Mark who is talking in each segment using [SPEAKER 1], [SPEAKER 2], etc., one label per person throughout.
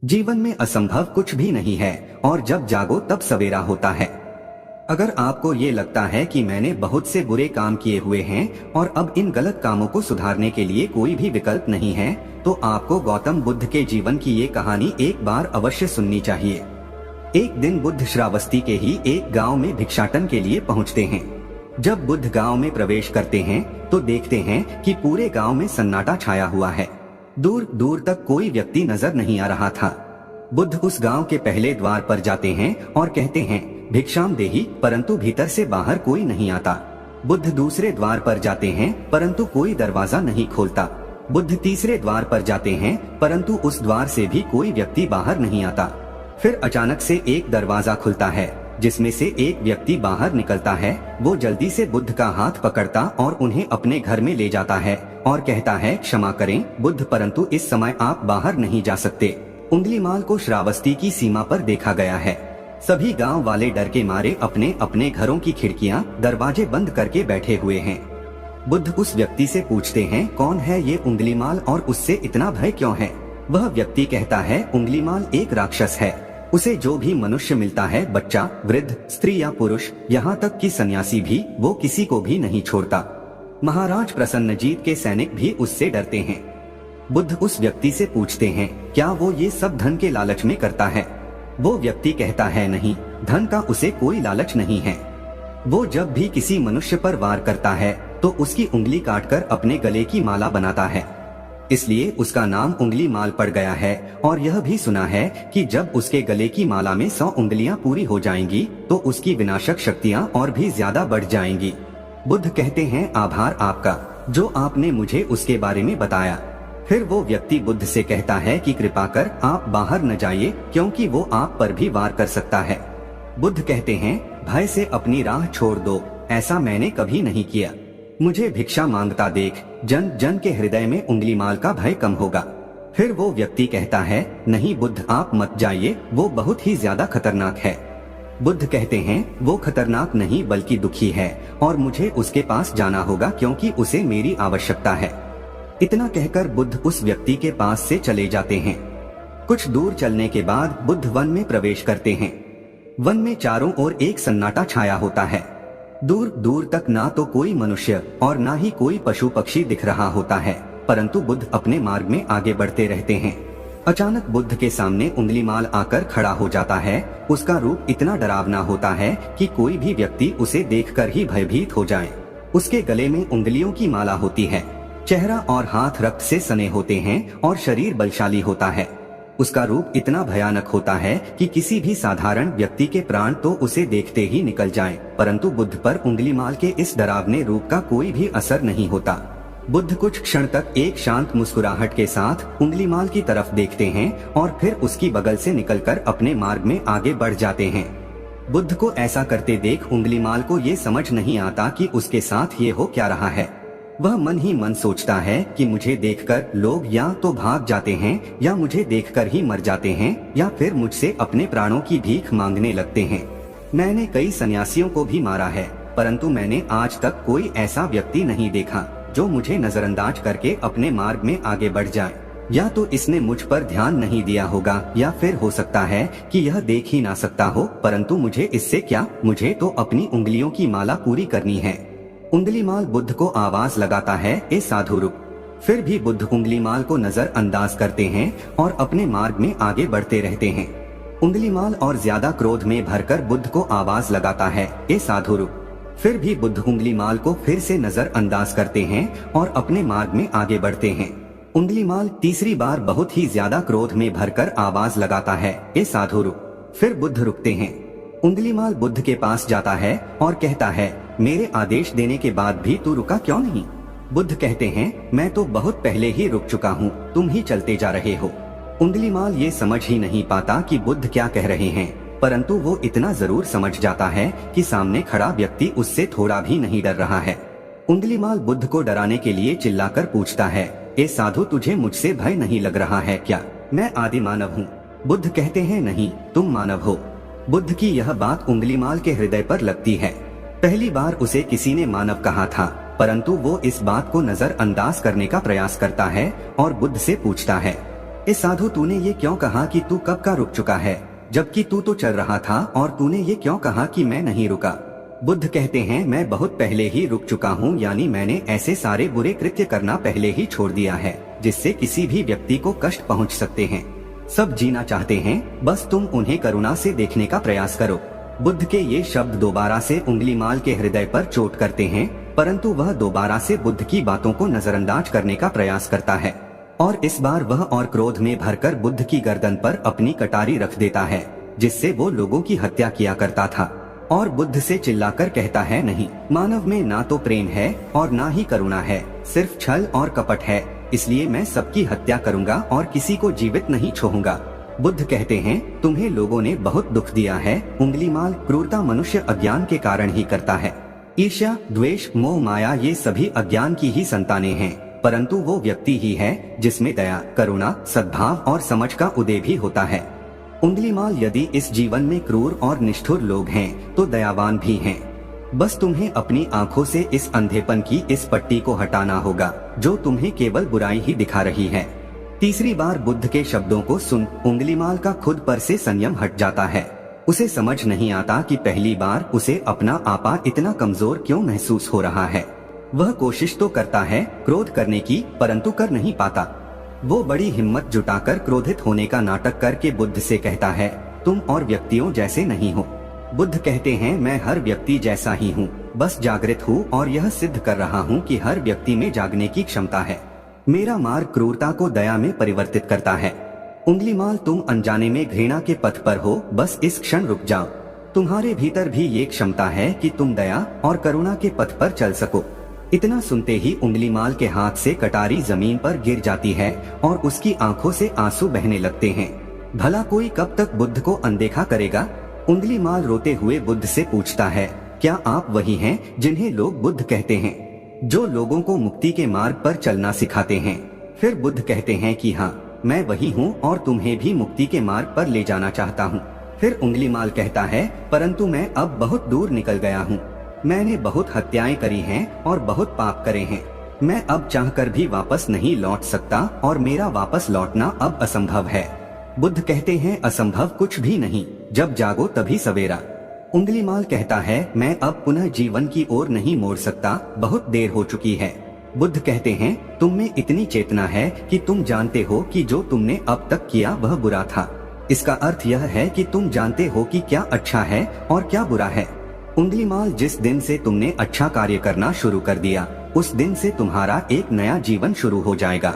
[SPEAKER 1] जीवन में असंभव कुछ भी नहीं है और जब जागो तब सवेरा होता है। अगर आपको ये लगता है कि मैंने बहुत से बुरे काम किए हुए हैं और अब इन गलत कामों को सुधारने के लिए कोई भी विकल्प नहीं है, तो आपको गौतम बुद्ध के जीवन की ये कहानी एक बार अवश्य सुननी चाहिए। एक दिन बुद्ध श्रावस्ती के ही एक गांव में भिक्षाटन के लिए पहुंचते हैं। जब बुद्ध गांव में प्रवेश करते हैं तो देखते हैं कि पूरे गांव में सन्नाटा छाया हुआ है। दूर दूर तक कोई व्यक्ति नजर नहीं आ रहा था। बुद्ध उस गांव के पहले द्वार पर जाते हैं और कहते हैं, भिक्षाम देहि, परंतु भीतर से बाहर कोई नहीं आता। बुद्ध दूसरे द्वार पर जाते हैं परंतु कोई दरवाजा नहीं खोलता। बुद्ध तीसरे द्वार पर जाते हैं परंतु उस द्वार से भी कोई व्यक्ति बाहर नहीं आता। फिर अचानक से एक दरवाजा खुलता है जिसमें से एक व्यक्ति बाहर निकलता है। वो जल्दी से बुद्ध का हाथ पकड़ता और उन्हें अपने घर में ले जाता है और कहता है, क्षमा करें बुद्ध, परंतु इस समय आप बाहर नहीं जा सकते। उंगलीमाल को श्रावस्ती की सीमा पर देखा गया है। सभी गांव वाले डर के मारे अपने अपने घरों की खिड़कियां, दरवाजे बंद करके बैठे हुए हैं। बुद्ध उस व्यक्ति से पूछते हैं, कौन है ये उंगलीमाल और उससे इतना भय क्यों है? वह व्यक्ति कहता है, उंगलीमाल एक राक्षस है। उसे जो भी मनुष्य मिलता है, बच्चा, वृद्ध, स्त्री या पुरुष, यहाँ तक कि सन्यासी भी, वो किसी को भी नहीं छोड़ता। महाराज प्रसन्नजीत के सैनिक भी उससे डरते हैं। बुद्ध उस व्यक्ति से पूछते हैं, क्या वो ये सब धन के लालच में करता है? वो व्यक्ति कहता है, नहीं, धन का उसे कोई लालच नहीं है। वो जब भी किसी मनुष्य पर वार करता है तो उसकी उंगली काटकर अपने गले की माला बनाता है, इसलिए उसका नाम उंगलीमाल पड़ गया है। और यह भी सुना है कि जब उसके गले की माला में 100 उंगलियां पूरी हो जाएंगी तो उसकी विनाशक शक्तियां और भी ज्यादा बढ़ जाएंगी। बुद्ध कहते हैं, आभार आपका, जो आपने मुझे उसके बारे में बताया। फिर वो व्यक्ति बुद्ध से कहता है कि कृपा कर आप बाहर न जाइए, क्योंकि वो आप पर भी वार कर सकता है। बुद्ध कहते हैं, भय से अपनी राह छोड़ दो, ऐसा मैंने कभी नहीं किया। मुझे भिक्षा मांगता देख जन जन के हृदय में उंगलीमाल का भय कम होगा। फिर वो व्यक्ति कहता है, नहीं बुद्ध, आप मत जाइए, वो बहुत ही ज्यादा खतरनाक है। बुद्ध कहते हैं, वो खतरनाक नहीं बल्कि दुखी है और मुझे उसके पास जाना होगा क्योंकि उसे मेरी आवश्यकता है। इतना कहकर बुद्ध उस व्यक्ति के पास से चले जाते हैं। कुछ दूर चलने के बाद बुद्ध वन में प्रवेश करते हैं। वन में चारों ओर एक सन्नाटा छाया होता है। दूर दूर तक ना तो कोई मनुष्य और ना ही कोई पशु पक्षी दिख रहा होता है, परंतु बुद्ध अपने मार्ग में आगे बढ़ते रहते हैं। अचानक बुद्ध के सामने उंगलीमाल आकर खड़ा हो जाता है। उसका रूप इतना डरावना होता है कि कोई भी व्यक्ति उसे देखकर ही भयभीत हो जाए। उसके गले में उंगलियों की माला होती है, चेहरा और हाथ रक्त से सने होते हैं और शरीर बलशाली होता है। उसका रूप इतना भयानक होता है कि किसी भी साधारण व्यक्ति के प्राण तो उसे देखते ही निकल जाएं, परंतु बुद्ध पर उंगलीमाल के इस डरावने रूप का कोई भी असर नहीं होता। बुद्ध कुछ क्षण तक एक शांत मुस्कुराहट के साथ उंगलीमाल की तरफ देखते हैं और फिर उसकी बगल से निकलकर अपने मार्ग में आगे बढ़ जाते हैं। बुद्ध को ऐसा करते देख उंगलीमाल को ये समझ नहीं आता कि उसके साथ ये हो क्या रहा है। वह मन ही मन सोचता है कि मुझे देखकर लोग या तो भाग जाते हैं या मुझे देखकर ही मर जाते हैं या फिर मुझसे अपने प्राणों की भीख मांगने लगते हैं। मैंने कई सन्यासियों को भी मारा है, परंतु मैंने आज तक कोई ऐसा व्यक्ति नहीं देखा जो मुझे नजरअंदाज करके अपने मार्ग में आगे बढ़ जाए। या तो इसने मुझ पर ध्यान नहीं दिया होगा या फिर हो सकता है कि यह देख ही ना सकता हो, परंतु मुझे इससे क्या, मुझे तो अपनी उंगलियों की माला पूरी करनी है। उंगलीमाल बुद्ध को आवाज लगाता है, ए साधु रुक। फिर भी बुद्ध उंगलीमाल को नजरअंदाज करते हैं और अपने मार्ग में आगे बढ़ते रहते हैं। उंगलीमाल और ज्यादा क्रोध में भरकर बुद्ध को आवाज लगाता है, ए साधु रुक। फिर भी बुद्ध उंगलीमाल को फिर से नजरअंदाज करते हैं और अपने मार्ग में आगे बढ़ते हैं। उंगलीमाल तीसरी बार बहुत ही ज्यादा क्रोध में भरकर आवाज लगाता है, ए साधु रुक। फिर बुद्ध रुकते हैं। उंगलीमाल बुद्ध के पास जाता है और कहता है, मेरे आदेश देने के बाद भी तू रुका क्यों नहीं? बुद्ध कहते हैं, मैं तो बहुत पहले ही रुक चुका हूँ, तुम ही चलते जा रहे हो। उंगलीमाल ये समझ ही नहीं पाता कि बुद्ध क्या कह रहे हैं, परंतु वो इतना जरूर समझ जाता है कि सामने खड़ा व्यक्ति उससे थोड़ा भी नहीं डर रहा है। उंगलीमाल बुद्ध को डराने के लिए चिल्लाकर पूछता है, ए साधु, तुझे मुझसे भय नहीं लग रहा है क्या? मैं आदि मानव हूँ। बुद्ध कहते हैं, नहीं, तुम मानव हो। बुद्ध की यह बात उंगलीमाल के हृदय पर लगती है। पहली बार उसे किसी ने मानव कहा था, परंतु वो इस बात को नजरअंदाज करने का प्रयास करता है और बुद्ध से पूछता है, ए साधु, तूने ये क्यों कहा कि तू कब का रुक चुका है, जबकि तू तो चल रहा था, और तूने ये क्यों कहा कि मैं नहीं रुका। बुद्ध कहते हैं, मैं बहुत पहले ही रुक चुका हूँ, यानी मैंने ऐसे सारे बुरे कृत्य करना पहले ही छोड़ दिया है जिससे किसी भी व्यक्ति को कष्ट पहुँच सकते हैं। सब जीना चाहते हैं, बस तुम उन्हें करुणा से देखने का प्रयास करो। बुद्ध के ये शब्द दोबारा से उंगलीमाल के हृदय पर चोट करते हैं, परंतु वह दोबारा से बुद्ध की बातों को नजरअंदाज करने का प्रयास करता है और इस बार वह और क्रोध में भरकर बुद्ध की गर्दन पर अपनी कटारी रख देता है, जिससे वो लोगों की हत्या किया करता था, और बुद्ध से चिल्लाकर कहता है, नहीं, मानव में ना तो प्रेम है और ना ही करुणा है, सिर्फ छल और कपट है, इसलिए मैं सबकी हत्या करूंगा और किसी को जीवित नहीं छोड़ूंगा। बुद्ध कहते हैं, तुम्हें लोगों ने बहुत दुख दिया है। उंगलीमाल, क्रूरता मनुष्य अज्ञान के कारण ही करता है। ईर्ष्या, द्वेष, मोह, माया ये सभी अज्ञान की ही संतानें हैं, परंतु वो व्यक्ति ही है जिसमें दया, करुणा, सद्भाव और समझ का उदय भी होता है। उंगलीमाल, यदि इस जीवन में क्रूर और निष्ठुर लोग हैं तो दयावान भी हैं। बस तुम्हें अपनी आंखों से इस अंधेपन की इस पट्टी को हटाना होगा जो तुम्हें केवल बुराई ही दिखा रही है। तीसरी बार बुद्ध के शब्दों को सुन उंगलीमाल का खुद पर से संयम हट जाता है। उसे समझ नहीं आता कि पहली बार उसे अपना आपा इतना कमजोर क्यों महसूस हो रहा है। वह कोशिश तो करता है क्रोध करने की, परंतु कर नहीं पाता। वो बड़ी हिम्मत जुटाकर क्रोधित होने का नाटक करके बुद्ध से कहता है, तुम और व्यक्तियों जैसे नहीं हो। बुद्ध कहते हैं, मैं हर व्यक्ति जैसा ही हूँ, बस जागृत हूँ और यह सिद्ध कर रहा हूँ कि हर व्यक्ति में जागने की क्षमता है। मेरा मार्ग क्रूरता को दया में परिवर्तित करता है। उंगलीमाल, तुम अनजाने में घृणा के पथ पर हो, बस इस क्षण रुक जाओ। तुम्हारे भीतर भी ये क्षमता है कि तुम दया और करुणा के पथ पर चल सको। इतना सुनते ही उंगलीमाल के हाथ से कटारी जमीन पर गिर जाती है और उसकी आंखों से आंसू बहने लगते हैं। भला कोई कब तक बुद्ध को अनदेखा करेगा। उंगलीमाल रोते हुए बुद्ध से पूछता है, क्या आप वही हैं जिन्हें लोग बुद्ध कहते हैं, जो लोगों को मुक्ति के मार्ग पर चलना सिखाते हैं। फिर बुद्ध कहते हैं कि हाँ, मैं वही हूँ और तुम्हें भी मुक्ति के मार्ग पर ले जाना चाहता हूँ। फिर उंगलीमाल कहता है, परंतु मैं अब बहुत दूर निकल गया हूँ। मैंने बहुत हत्याएं करी हैं और बहुत पाप करे हैं। मैं अब चाहकर भी वापस नहीं लौट सकता और मेरा वापस लौटना अब असंभव है। बुद्ध कहते हैं, असंभव कुछ भी नहीं, जब जागो तभी सवेरा। उंगलीमाल कहता है, मैं अब पुनः जीवन की ओर नहीं मोड़ सकता, बहुत देर हो चुकी है। बुद्ध कहते हैं, तुम में इतनी चेतना है कि तुम जानते हो कि जो तुमने अब तक किया वह बुरा था। इसका अर्थ यह है कि तुम जानते हो कि क्या अच्छा है और क्या बुरा है। उंगलीमाल, जिस दिन से तुमने अच्छा कार्य करना शुरू कर दिया, उस दिन से तुम्हारा एक नया जीवन शुरू हो जाएगा।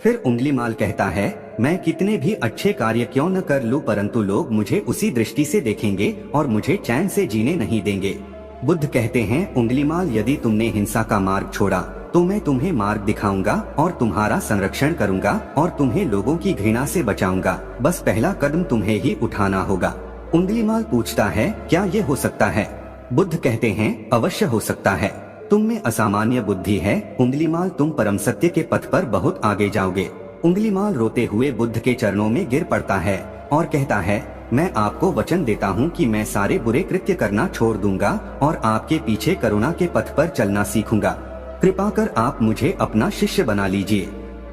[SPEAKER 1] फिर उंगलीमाल कहता है, मैं कितने भी अच्छे कार्य क्यों न कर लूं, परंतु लोग मुझे उसी दृष्टि से देखेंगे और मुझे चैन से जीने नहीं देंगे। बुद्ध कहते हैं, उंगलीमाल, यदि तुमने हिंसा का मार्ग छोड़ा तो मैं तुम्हें मार्ग दिखाऊंगा और तुम्हारा संरक्षण करूंगा और तुम्हें लोगों की घृणा से बचाऊंगा। बस पहला कदम तुम्हें ही उठाना होगा। उंगलीमाल पूछता है, क्या ये हो सकता है। बुद्ध कहते हैं, अवश्य हो सकता है। तुम में असामान्य बुद्धि है उंगलीमाल, तुम परम सत्य के पथ पर बहुत आगे जाओगे। उंगलीमाल रोते हुए बुद्ध के चरणों में गिर पड़ता है और कहता है, मैं आपको वचन देता हूँ कि मैं सारे बुरे कृत्य करना छोड़ दूंगा और आपके पीछे करुणा के पथ पर चलना सीखूंगा। कृपा कर आप मुझे अपना शिष्य बना लीजिए।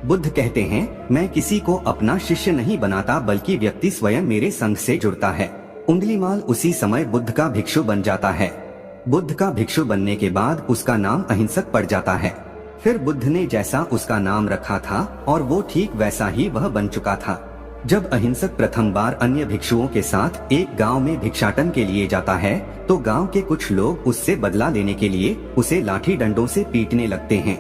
[SPEAKER 1] बुद्ध कहते हैं, मैं किसी को अपना शिष्य नहीं बनाता, बल्कि व्यक्ति स्वयं मेरे संग से जुड़ता है। उंगलीमाल उसी समय बुद्ध का भिक्षु बन जाता है। बुद्ध का भिक्षु बनने के बाद उसका नाम अहिंसक पड़ जाता है। फिर बुद्ध ने जैसा उसका नाम रखा था और वो ठीक वैसा ही वह बन चुका था। जब अहिंसक प्रथम बार अन्य भिक्षुओं के साथ एक गांव में भिक्षाटन के लिए जाता है तो गांव के कुछ लोग उससे बदला लेने के लिए उसे लाठी डंडों से पीटने लगते हैं।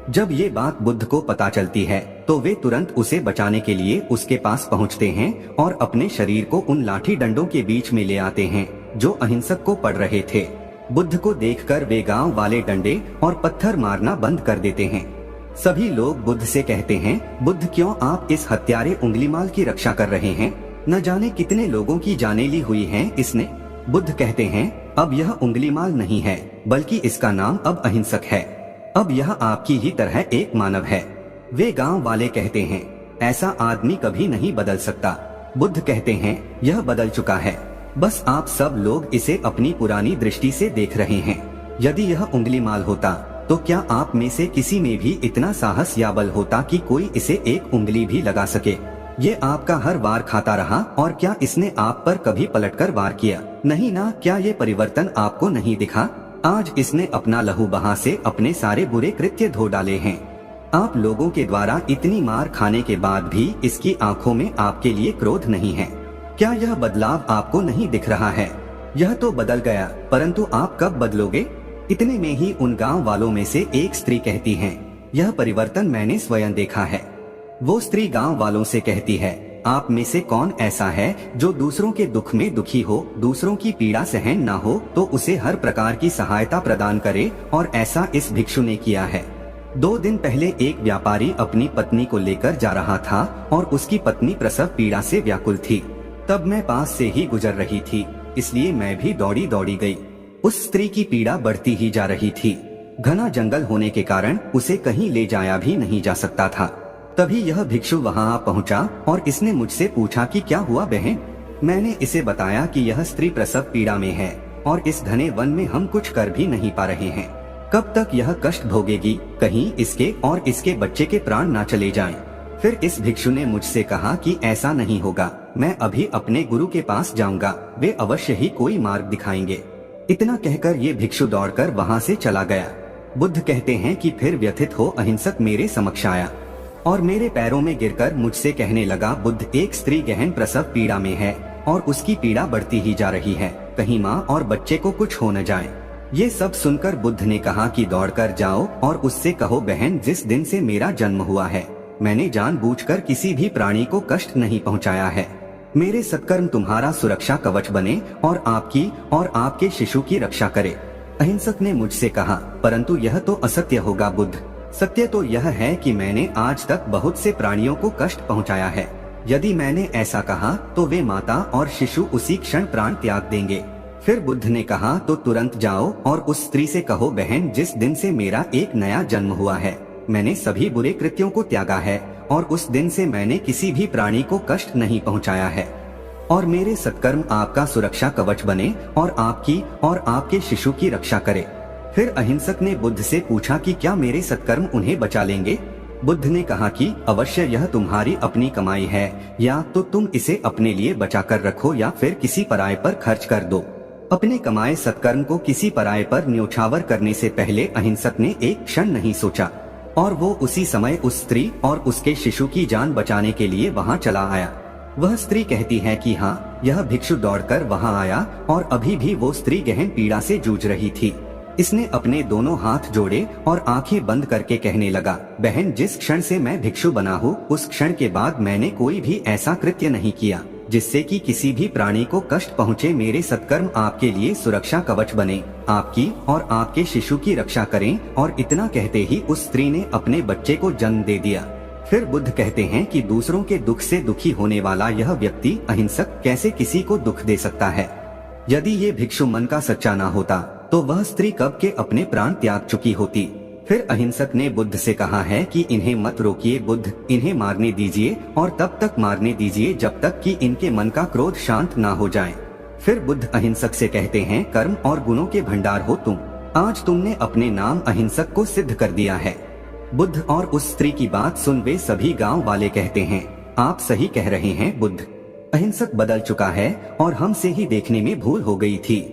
[SPEAKER 1] जब ये बात बुद्ध को पता चलती है तो वे तुरंत उसे बचाने के लिए उसके पास पहुंचते हैं और अपने शरीर को उन लाठी डंडों के बीच में ले आते हैं जो अहिंसक को पड़ रहे थे। बुद्ध को देखकर वे गांव वाले डंडे और पत्थर मारना बंद कर देते हैं। सभी लोग बुद्ध से कहते हैं, बुद्ध, क्यों आप इस हत्यारे उंगलीमाल की रक्षा कर रहे हैं? न जाने कितने लोगों की जाने ली हुई है इसने। बुद्ध कहते हैं, अब यह उंगलीमाल नहीं है, बल्कि इसका नाम अब अहिंसक है। अब यह आपकी ही तरह एक मानव है। वे गांव वाले कहते हैं, ऐसा आदमी कभी नहीं बदल सकता। बुद्ध कहते हैं, यह बदल चुका है, बस आप सब लोग इसे अपनी पुरानी दृष्टि से देख रहे हैं। यदि यह उंगलीमाल होता तो क्या आप में से किसी में भी इतना साहस या बल होता कि कोई इसे एक उंगली भी लगा सके? ये आपका हर वार खाता रहा और क्या इसने आप पर कभी पलटकर वार किया? नहीं ना। क्या ये परिवर्तन आपको नहीं दिखा? आज इसने अपना लहू बहा से अपने सारे बुरे कृत्य धो डाले हैं। आप लोगों के द्वारा इतनी मार खाने के बाद भी इसकी आंखों में आपके लिए क्रोध नहीं है। क्या यह बदलाव आपको नहीं दिख रहा है? यह तो बदल गया, परंतु आप कब बदलोगे? इतने में ही उन गांव वालों में से एक स्त्री कहती है, यह परिवर्तन मैंने स्वयं देखा है। वो स्त्री गांव वालों से कहती है, आप में से कौन ऐसा है जो दूसरों के दुख में दुखी हो, दूसरों की पीड़ा सहन ना हो तो उसे हर प्रकार की सहायता प्रदान करे, और ऐसा इस भिक्षु ने किया है। 2 दिन पहले एक व्यापारी अपनी पत्नी को लेकर जा रहा था और उसकी पत्नी प्रसव पीड़ा से व्याकुल थी। तब मैं पास से ही गुजर रही थी, इसलिए मैं भी दौड़ी दौड़ी गई। उस स्त्री की पीड़ा बढ़ती ही जा रही थी। घना जंगल होने के कारण उसे कहीं ले जाया भी नहीं जा सकता था। तभी यह भिक्षु वहां आ पहुंचा और इसने मुझसे पूछा कि क्या हुआ बहन? मैंने इसे बताया कि यह स्त्री प्रसव पीड़ा में है और इस घने वन में हम कुछ कर भी नहीं पा रहे हैं। कब तक यह कष्ट भोगेगी? कहीं इसके और इसके बच्चे के प्राण ना चले जाएं। फिर इस भिक्षु ने मुझसे कहा कि ऐसा नहीं होगा, मैं अभी अपने गुरु के पास जाऊंगा, वे अवश्य ही कोई मार्ग दिखाएंगे। इतना कहकर ये भिक्षु दौड़कर वहां से चला गया। बुद्ध कहते हैं कि फिर व्यथित हो अहिंसक मेरे समक्ष आया और मेरे पैरों में गिरकर मुझसे कहने लगा, बुद्ध, एक स्त्री गहन प्रसव पीड़ा में है और उसकी पीड़ा बढ़ती ही जा रही है, कहीं माँ और बच्चे को कुछ हो न जाए। ये सब सुनकर बुद्ध ने कहा कि दौड़कर जाओ और उससे कहो, बहन, जिस दिन से मेरा जन्म हुआ है मैंने जानबूझकर किसी भी प्राणी को कष्ट नहीं पहुंचाया है। मेरे सत्कर्म तुम्हारा सुरक्षा कवच बने और आपकी और आपके शिशु की रक्षा करे। अहिंसक ने मुझसे कहा, परंतु यह तो असत्य होगा बुद्ध। सत्य तो यह है कि मैंने आज तक बहुत से प्राणियों को कष्ट पहुंचाया है। यदि मैंने ऐसा कहा तो वे माता और शिशु उसी क्षण प्राण त्याग देंगे। फिर बुद्ध ने कहा, तो तुरंत जाओ और उस स्त्री से कहो, बहन, जिस दिन से मेरा एक नया जन्म हुआ है मैंने सभी बुरे कृत्यों को त्यागा है और उस दिन से मैंने किसी भी प्राणी को कष्ट नहीं पहुंचाया है और मेरे सत्कर्म आपका सुरक्षा कवच बने और आपकी और आपके शिशु की रक्षा करे। फिर अहिंसक ने बुद्ध से पूछा कि क्या मेरे सत्कर्म उन्हें बचा लेंगे? बुद्ध ने कहा कि अवश्य यह तुम्हारी अपनी कमाई है, या तो तुम इसे अपने लिए बचा कर रखो या फिर किसी पराये पर खर्च कर दो। अपने कमाए सत्कर्म को किसी पराये पर न्योछावर करने से पहले अहिंसक ने एक क्षण नहीं सोचा और वो उसी समय उस स्त्री और उसके शिशु की जान बचाने के लिए वहां चला आया। वह स्त्री कहती है कि हाँ, यह भिक्षु दौड़कर वहां आया और अभी भी वो स्त्री गहन पीड़ा से जूझ रही थी। इसने अपने दोनों हाथ जोड़े और आंखें बंद करके कहने लगा, बहन, जिस क्षण से मैं भिक्षु बना हूँ उस क्षण के बाद मैंने कोई भी ऐसा कृत्य नहीं किया जिससे कि किसी भी प्राणी को कष्ट पहुँचे। मेरे सत्कर्म आपके लिए सुरक्षा कवच बने, आपकी और आपके शिशु की रक्षा करें। और इतना कहते ही उस स्त्री ने अपने बच्चे को जन्म दे दिया। फिर बुद्ध कहते हैं कि दूसरों के दुख से दुखी होने वाला यह व्यक्ति अहिंसक कैसे किसी को दुख दे सकता है? यदि ये भिक्षु मन का सच्चा ना होता तो वह स्त्री कब के अपने प्राण त्याग चुकी होती। फिर अहिंसक ने बुद्ध से कहा है कि इन्हें मत रोकिए बुद्ध, इन्हें मारने दीजिए और तब तक मारने दीजिए जब तक कि इनके मन का क्रोध शांत ना हो जाए। फिर बुद्ध अहिंसक से कहते हैं, कर्म और गुणों के भंडार हो तुम, आज तुमने अपने नाम अहिंसक को सिद्ध कर दिया है। बुद्ध और उस स्त्री की बात सुन वे सभी गांव वाले कहते हैं, आप सही कह रहे हैं बुद्ध, अहिंसक बदल चुका है और हमसे ही देखने में भूल हो गई थी।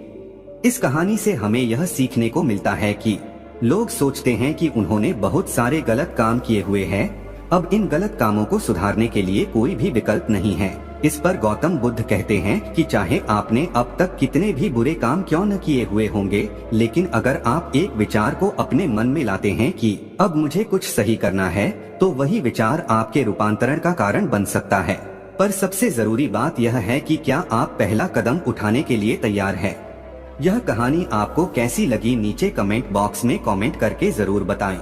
[SPEAKER 1] इस कहानी से हमें यह सीखने को मिलता है कि लोग सोचते हैं कि उन्होंने बहुत सारे गलत काम किए हुए हैं, अब इन गलत कामों को सुधारने के लिए कोई भी विकल्प नहीं है। इस पर गौतम बुद्ध कहते हैं कि चाहे आपने अब तक कितने भी बुरे काम क्यों न किए हुए होंगे, लेकिन अगर आप एक विचार को अपने मन में लाते हैं कि अब मुझे कुछ सही करना है, तो वही विचार आपके रूपांतरण का कारण बन सकता है। पर सबसे जरूरी बात यह है कि क्या आप पहला कदम उठाने के लिए तैयार हैं। यह कहानी आपको कैसी लगी नीचे कमेंट बॉक्स में कमेंट करके जरूर बताएं।